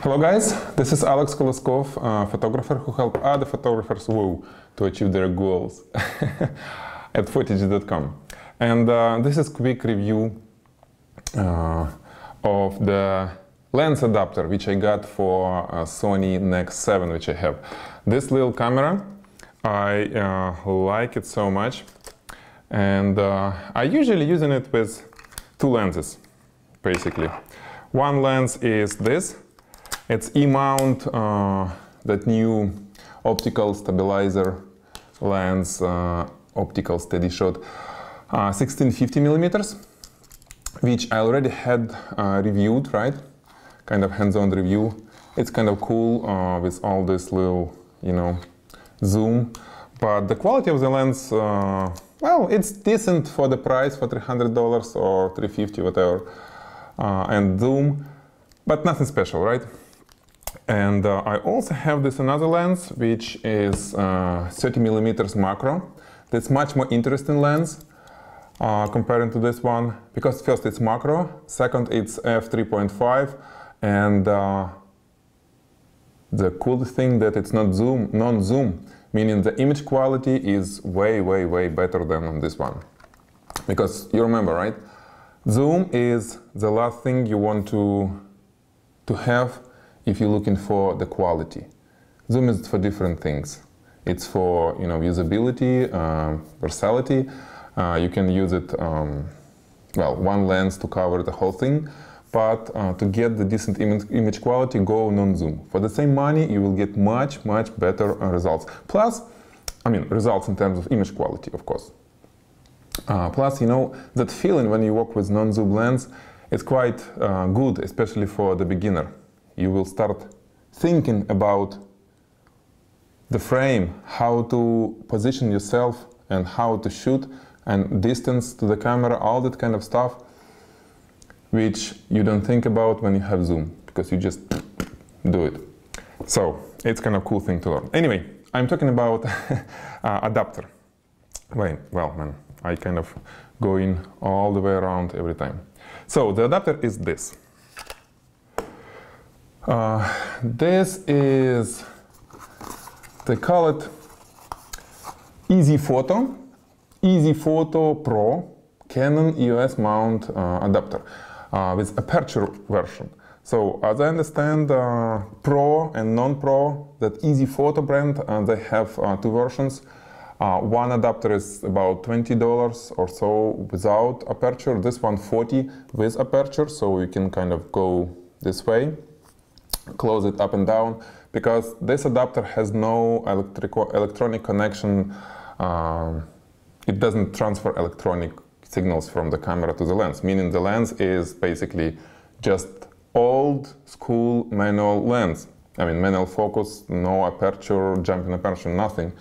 Hello guys, this is Alex Koloskov, photographer who help other photographers to achieve their goals at footage.com. And this is quick review of the lens adapter which I got for Sony NEX 7, which I have. This little camera, I like it so much, and I usually using it with two lenses, basically. One lens is this. It's E-mount, that new optical stabilizer lens, optical steady shot, 1650 millimeters, which I already had reviewed, right? Kind of hands-on review. It's kind of cool with all this little, zoom. But the quality of the lens, well, it's decent for the price, for $300 or $350, whatever, and zoom, but nothing special, right? And I also have this another lens, which is 30 millimeters macro. That's much more interesting lens comparing to this one, because first it's macro, second it's f3.5, and the cool thing that it's not zoom, non-zoom, meaning the image quality is way, way, way better than on this one. Because you remember, right? Zoom is the last thing you want to have if you're looking for the quality. Zoom is for different things. It's for usability, versatility. You can use it, well, one lens to cover the whole thing, but to get the decent image quality, go non-zoom. For the same money, you will get much, much better results. Plus, results in terms of image quality, of course. Plus, that feeling when you work with non-zoom lens, it's quite good, especially for the beginner. You will start thinking about the frame, how to position yourself and how to shoot, and distance to the camera, all that kind of stuff, which you don't think about when you have zoom, because you just do it. So it's kind of cool thing to learn. Anyway, I'm talking about adapter. Well, man, I kind of go in all the way around every time. So the adapter is this. This is, they call it EzFoto Pro Canon EOS mount adapter with aperture version. So as I understand, Pro and non-Pro, that EzFoto brand, they have two versions. One adapter is about $20 or so without aperture. This one $40 with aperture, so you can kind of go this way, close it up and down, because this adapter has no electronic connection. It doesn't transfer electronic signals from the camera to the lens, meaning the lens is basically just old school manual lens. Manual focus, no aperture, jumping aperture, nothing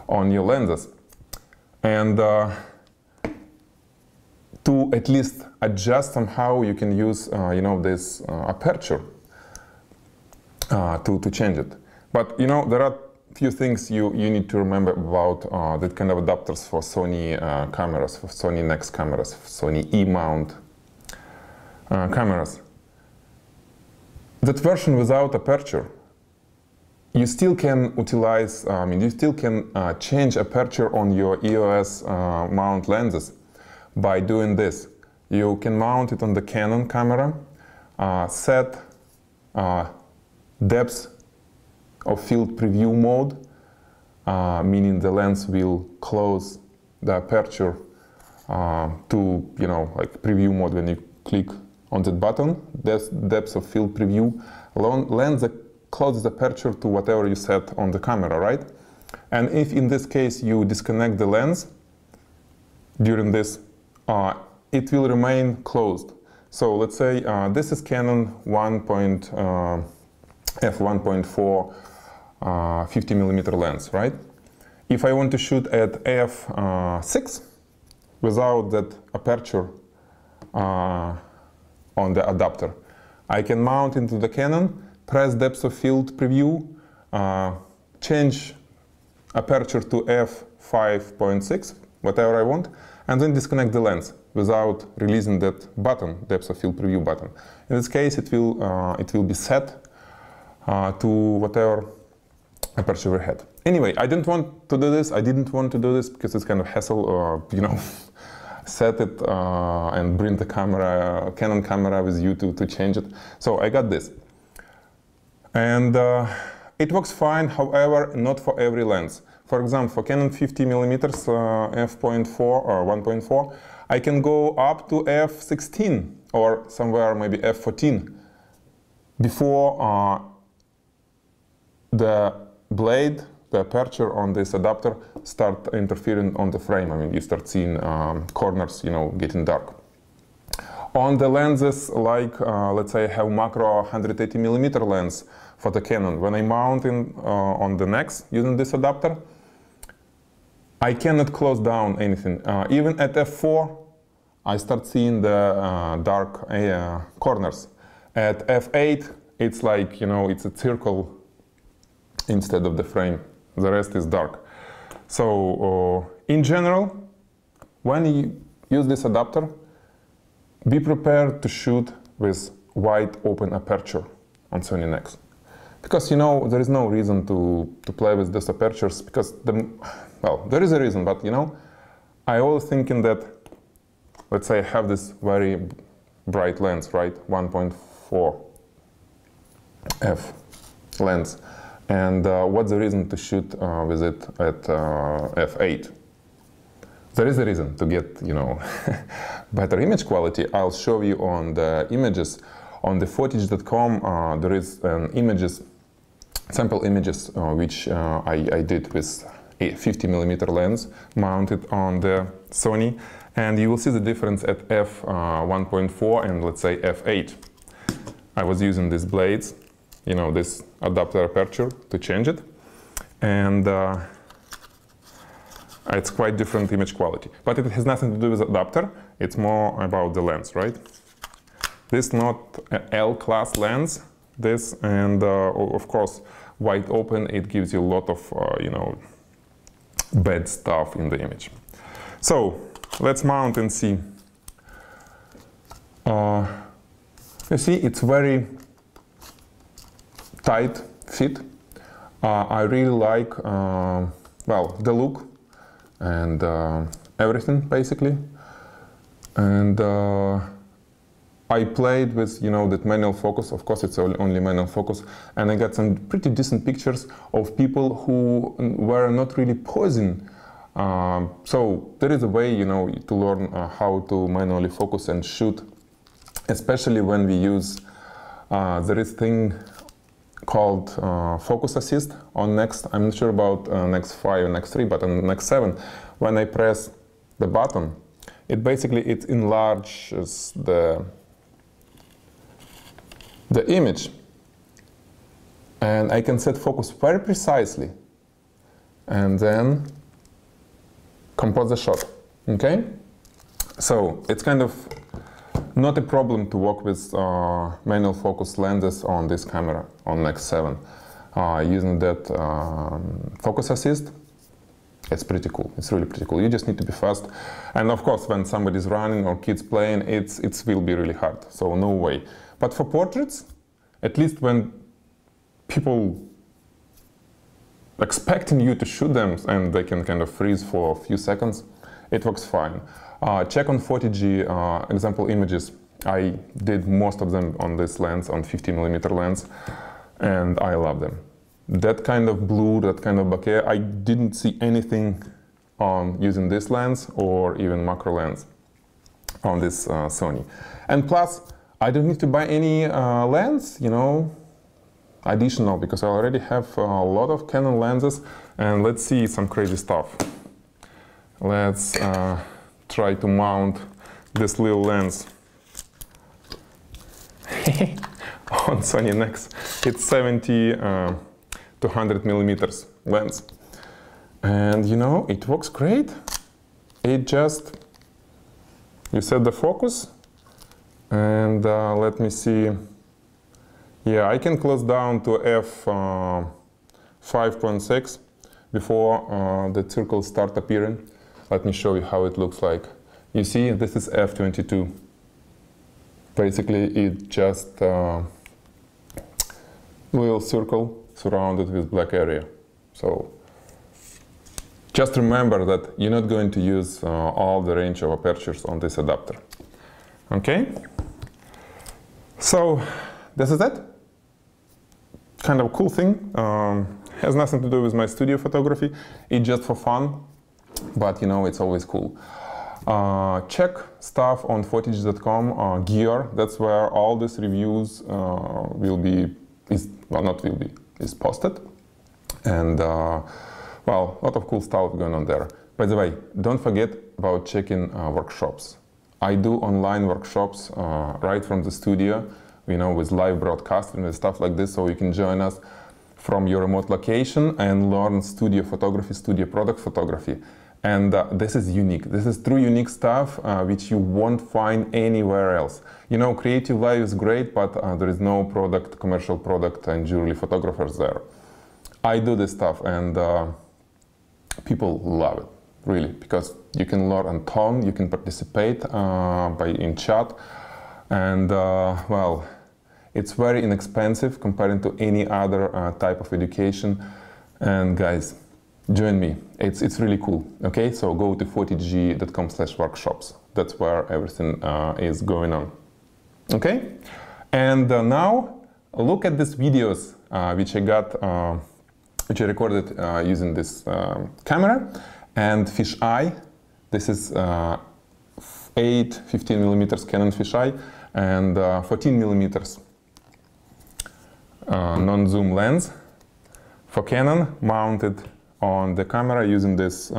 on your lenses. And to at least adjust somehow, you can use this aperture to change it. But there are few things you need to remember about that kind of adapters for Sony cameras, for Sony NEX cameras, Sony E-mount cameras. That version without aperture, you still can utilize, you still can change aperture on your EOS mount lenses by doing this. You can mount it on the Canon camera, set depth of field preview mode, meaning the lens will close the aperture to, like preview mode when you click on that button, that's depth of field preview. Lens that closes the aperture to whatever you set on the camera, right? And if in this case you disconnect the lens during this, it will remain closed. So let's say this is Canon f1.4 50 millimeter lens, right? If I want to shoot at f6 without that aperture on the adapter, I can mount into the Canon, press depth of field preview, change aperture to f5.6, whatever I want, and then disconnect the lens without releasing that button, depth of field preview button. In this case, it will be set to whatever aperture we had. Anyway, I didn't want to do this. I didn't want to do this because it's kind of hassle, you know, set it and bring the camera, Canon camera with you to change it. So I got this. And it works fine, however, not for every lens. For example, for Canon 50mm f.4 or 1.4, I can go up to f16 or somewhere maybe f14 before the blade, the aperture on this adapter start interfering on the frame. I mean, you start seeing corners, you know, getting dark. On the lenses like, let's say I have macro 180mm lens for the Canon. When I mount on the NEX using this adapter, I cannot close down anything. Even at f4, I start seeing the dark corners. At f8, it's like, you know, it's a circle instead of the frame. The rest is dark. So in general, when you use this adapter, be prepared to shoot with wide open aperture on Sony NEX. Because, you know, there is no reason to play with these apertures because, well, there is a reason, but, you know, I always thinking that, let's say I have this very bright lens, right, 1.4 f lens. And what's the reason to shoot with it at f8? There is a reason to get, you know, better image quality. I'll show you on the images. On the footage.com there is sample images which I did with a 50mm lens mounted on the Sony, and you will see the difference at f1.4 and let's say f8. I was using these blades, you know, this adapter aperture to change it, and it's quite different image quality. But it has nothing to do with adapter, it's more about the lens, right? This not L-class lens, this, and of course, wide open, it gives you a lot of, you know, bad stuff in the image. So, let's mount and see. You see, it's very tight fit. I really like, well, the look and everything basically. And I played with, you know, that manual focus. Of course, it's only manual focus, and I got some pretty decent pictures of people who were not really posing. So there is a way, you know, to learn how to manually focus and shoot, especially when we use there is thing called focus assist on NEX. I'm not sure about NEX 5 and NEX 3, but on NEX 7, when I press the button, it basically enlarges the image, and I can set focus very precisely and then compose the shot. Okay, so it's kind of not a problem to work with manual focus lenses on this camera on NEX 7 using that focus assist. It's pretty cool. It's really pretty cool. You just need to be fast, and of course when somebody's running or kids playing, it will be really hard, so no way. But for portraits, at least when people expecting you to shoot them and they can kind of freeze for a few seconds, it works fine. Check on 40G example images. I did most of them on this lens, on 50mm lens, and I love them. That kind of blue, that kind of bokeh, I didn't see anything on using this lens or even macro lens on this Sony. And plus, I don't need to buy any lens, you know, additional, because I already have a lot of Canon lenses. And let's see some crazy stuff. Let's try to mount this little lens on Sony NEX. It's 70 to 100mm lens, and you know, it works great. It just, you set the focus, and let me see. Yeah, I can close down to f5.6 before the circles start appearing. Let me show you how it looks like. You see, this is f22. Basically, it just little circle surrounded with black area. So just remember that you're not going to use all the range of apertures on this adapter. Okay? So this is it. Kind of a cool thing. Has nothing to do with my studio photography. It's just for fun, but you know, it's always cool. Check stuff on footage.com, gear. That's where all these reviews is posted. And well, a lot of cool stuff going on there. By the way, don't forget about checking workshops. I do online workshops right from the studio, you know, with live broadcasting and stuff like this, so you can join us from your remote location and learn studio photography, studio product photography. And this is unique. This is true unique stuff which you won't find anywhere else. You know, creative live is great, but there is no product, commercial product and jewelry photographers there. I do this stuff and people love it, really, because you can learn on tone, you can participate in chat, and well, it's very inexpensive compared to any other type of education. And guys, join me. It's really cool. Okay, so go to footage.com/workshops. That's where everything is going on. Okay, and now look at these videos which I got, which I recorded using this camera and fisheye. This is 15mm Canon fisheye and 14mm non-zoom lens for Canon, mounted on the camera using this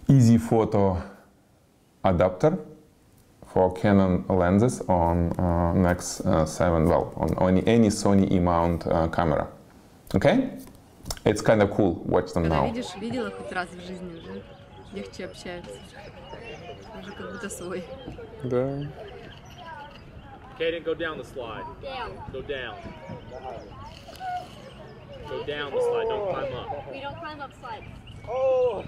EzFoto adapter for Canon lenses on NEX 7, well, on any Sony E-mount camera. Okay? It's kind of cool. Watch them now. Видела хоть раз в жизни уже? Легче общаются. Уже как будто свой. Да. Kaden, go down the slide. Down. Go down. Go down the slide. Don't climb up. We don't climb up slides. Oh.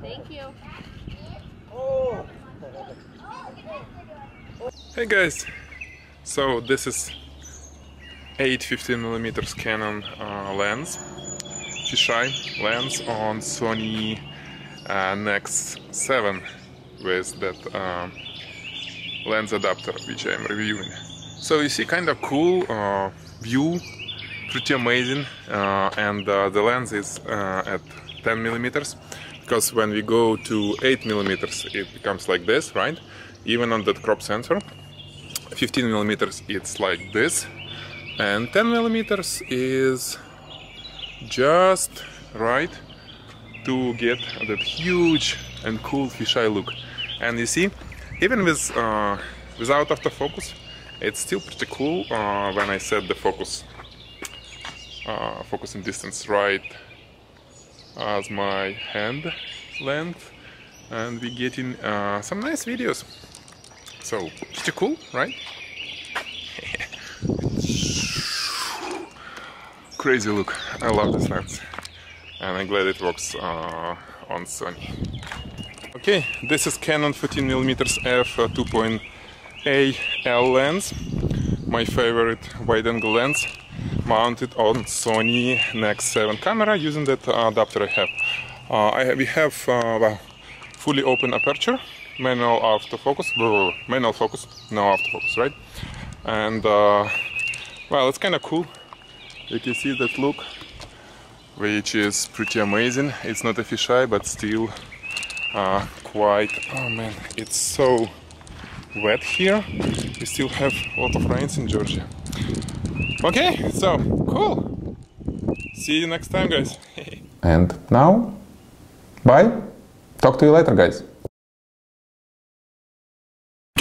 Thank you. Oh. Hey guys, so this is 15mm Canon lens, fisheye lens on Sony NEX 7 with that lens adapter which I'm reviewing. So you see, kind of cool view, pretty amazing, and the lens is at 10mm, because when we go to 8mm it becomes like this, right? Even on that crop sensor. 15mm it's like this, and 10mm is just right to get that huge and cool fisheye look. And you see, even with without autofocus, it's still pretty cool when I set the focus focusing distance right as my hand length, and we're getting some nice videos. So pretty cool, right? Crazy look. I love this lens, and I'm glad it works on Sony. Okay, this is Canon 14mm f2.8 lens, my favorite wide-angle lens, mounted on Sony NEX 7 camera using that adapter I have. We have well, fully open aperture, manual autofocus, manual focus, no autofocus, right? And well, it's kind of cool. You can see that look, which is pretty amazing. It's not a fisheye, but still quite, oh man, it's so wet here. We still have a lot of rains in Georgia. Okay, so cool. See you next time, guys. And now, bye. Talk to you later, guys.